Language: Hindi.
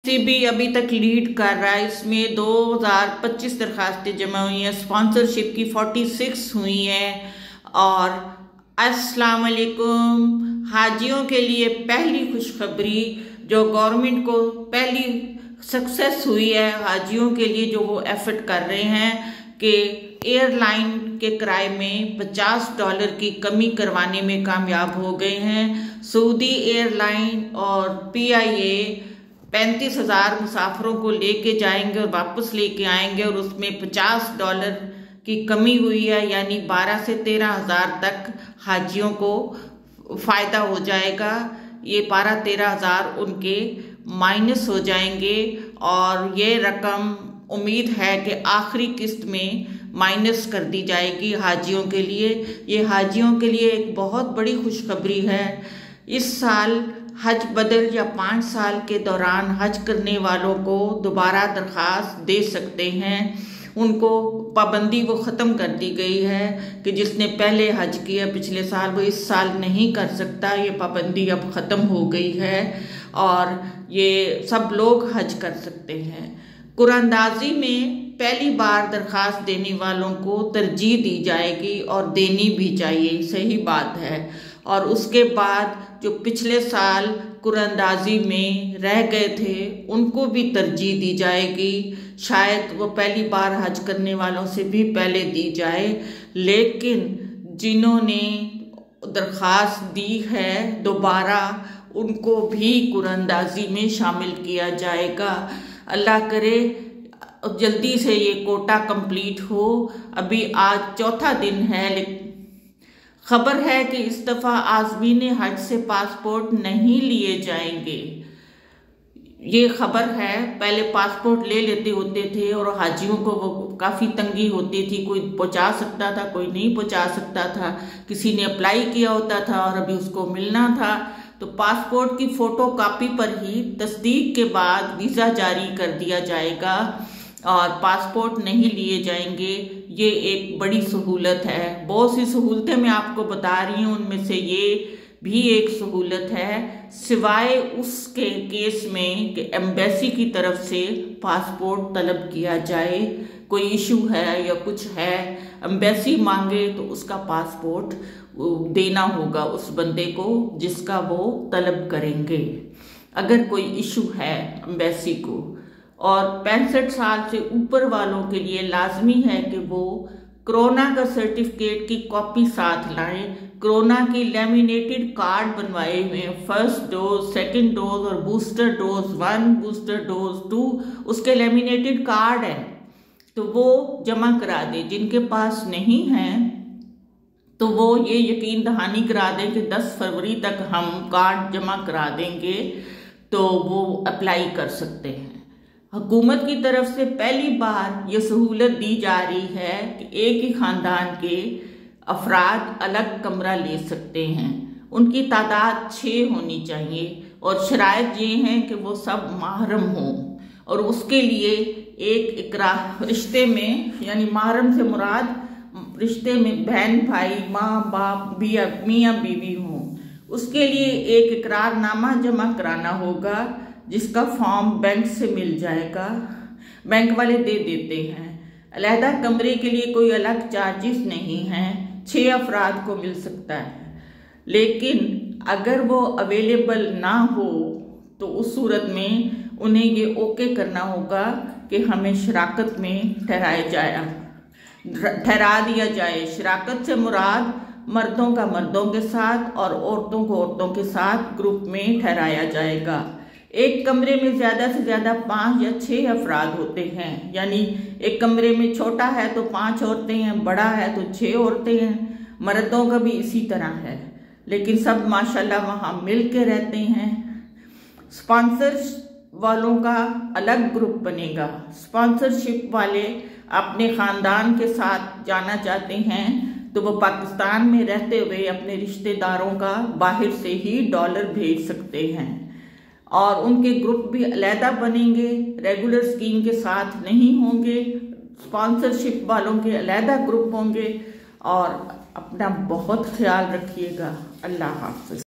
भी अभी तक लीड कर रहा है। इसमें 2025 दरखास्तें जमा हुई हैं, स्पॉन्सरशिप की 46 हुई हैं। और अस्सलाम वालेकुम, हाजियों के लिए पहली खुशखबरी जो गवर्नमेंट को पहली सक्सेस हुई है हाजियों के लिए, जो वो एफर्ट कर रहे हैं कि एयरलाइन के किराए में $50 की कमी करवाने में कामयाब हो गए हैं। सऊदी एयरलाइन और PIA 35,000 मुसाफिरों को लेके जाएंगे और वापस लेके आएंगे और उसमें $50 की कमी हुई है, यानी 12 से 13,000 तक हाजियों को फ़ायदा हो जाएगा। ये 12-13,000 उनके माइनस हो जाएंगे और ये रकम उम्मीद है कि आखिरी किस्त में माइनस कर दी जाएगी हाजियों के लिए। ये हाजियों के लिए एक बहुत बड़ी खुशखबरी है। इस साल हज बदल या 5 साल के दौरान हज करने वालों को दोबारा दरख्वास्त दे सकते हैं। उनको पाबंदी वो ख़त्म कर दी गई है कि जिसने पहले हज किया पिछले साल वो इस साल नहीं कर सकता। ये पाबंदी अब ख़त्म हो गई है और ये सब लोग हज कर सकते हैं। कुरानंदाजी में पहली बार दरख्वास्त देने वालों को तरजीह दी जाएगी और देनी भी चाहिए, सही बात है। और उसके बाद जो पिछले साल कुरानंदाजी में रह गए थे उनको भी तरजीह दी जाएगी। शायद वो पहली बार हज करने वालों से भी पहले दी जाए, लेकिन जिन्होंने दरख्वास्त दी है दोबारा उनको भी कुरानंदाजी में शामिल किया जाएगा। अल्लाह करे जल्दी से ये कोटा कंप्लीट हो। अभी आज चौथा दिन है, लेकिन खबर है कि इस दफ़ा आज़मीन हज से पासपोर्ट नहीं लिए जाएंगे। ये खबर है। पहले पासपोर्ट ले लेते होते थे और हाजियों को वो काफ़ी तंगी होती थी, कोई पहुंचा सकता था कोई नहीं पहुंचा सकता था, किसी ने अप्लाई किया होता था और अभी उसको मिलना था। तो पासपोर्ट की फ़ोटो कापी पर ही तस्दीक के बाद वीज़ा जारी कर दिया जाएगा और पासपोर्ट नहीं लिए जाएंगे। ये एक बड़ी सहूलत है। बहुत सी सहूलतें मैं आपको बता रही हूँ, उनमें से ये भी एक सहूलत है, सिवाय उसके केस में कि एम्बेसी की तरफ से पासपोर्ट तलब किया जाए। कोई इशू है या कुछ है, एम्बेसी मांगे तो उसका पासपोर्ट देना होगा उस बंदे को जिसका वो तलब करेंगे, अगर कोई इशू है एम्बेसी को। और 65 साल से ऊपर वालों के लिए लाजमी है कि वो कोरोना का सर्टिफिकेट की कॉपी साथ लाएं। कोरोना की लेमिनेटेड कार्ड बनवाए हुए हैं, फर्स्ट डोज, सेकंड डोज और बूस्टर डोज 1, बूस्टर डोज 2, उसके लेमिनेटेड कार्ड है तो वो जमा करा दे। जिनके पास नहीं है तो वो ये यकीन दहानी करा दें कि 10 फरवरी तक हम कार्ड जमा करा देंगे, तो वो अप्लाई कर सकते हैं। हुकूमत की तरफ से पहली बार ये सहूलत दी जा रही है कि एक ही ख़ानदान के अफराद अलग कमरा ले सकते हैं। उनकी तादाद 6 होनी चाहिए और शराइत ये हैं कि वो सब महरम हों। और उसके लिए एक इकरार रिश्ते में, यानी महरम से मुराद रिश्ते में बहन भाई, माँ बाप, मियाँ बीवी हों। उसके लिए एक इकरारनामा जमा कराना होगा जिसका फॉर्म बैंक से मिल जाएगा, बैंक वाले दे देते हैं। अलहदा कमरे के लिए कोई अलग चार्जेस नहीं हैं, 6 अफराद को मिल सकता है। लेकिन अगर वो अवेलेबल ना हो तो उस सूरत में उन्हें ये ओके करना होगा कि हमें शराकत में ठहरा दिया जाए। शराकत से मुराद मर्दों का मर्दों के साथ और औरतों को औरतों के साथ ग्रुप में ठहराया जाएगा। एक कमरे में ज़्यादा से ज़्यादा 5 या 6 अफराद होते हैं, यानी एक कमरे में छोटा है तो 5 औरतें हैं, बड़ा है तो 6 औरतें हैं। मर्दों का भी इसी तरह है, लेकिन सब माशाल्लाह वहाँ मिल के रहते हैं। स्पॉन्सर वालों का अलग ग्रुप बनेगा। स्पॉन्सरशिप वाले अपने ख़ानदान के साथ जाना चाहते हैं तो वो पाकिस्तान में रहते हुए अपने रिश्तेदारों का बाहर से ही डॉलर भेज सकते हैं और उनके ग्रुप भी अलहदा बनेंगे, रेगुलर स्कीम के साथ नहीं होंगे। स्पॉन्सरशिप वालों के अलहदा ग्रुप होंगे। और अपना बहुत ख्याल रखिएगा। अल्लाह हाफ़िज़।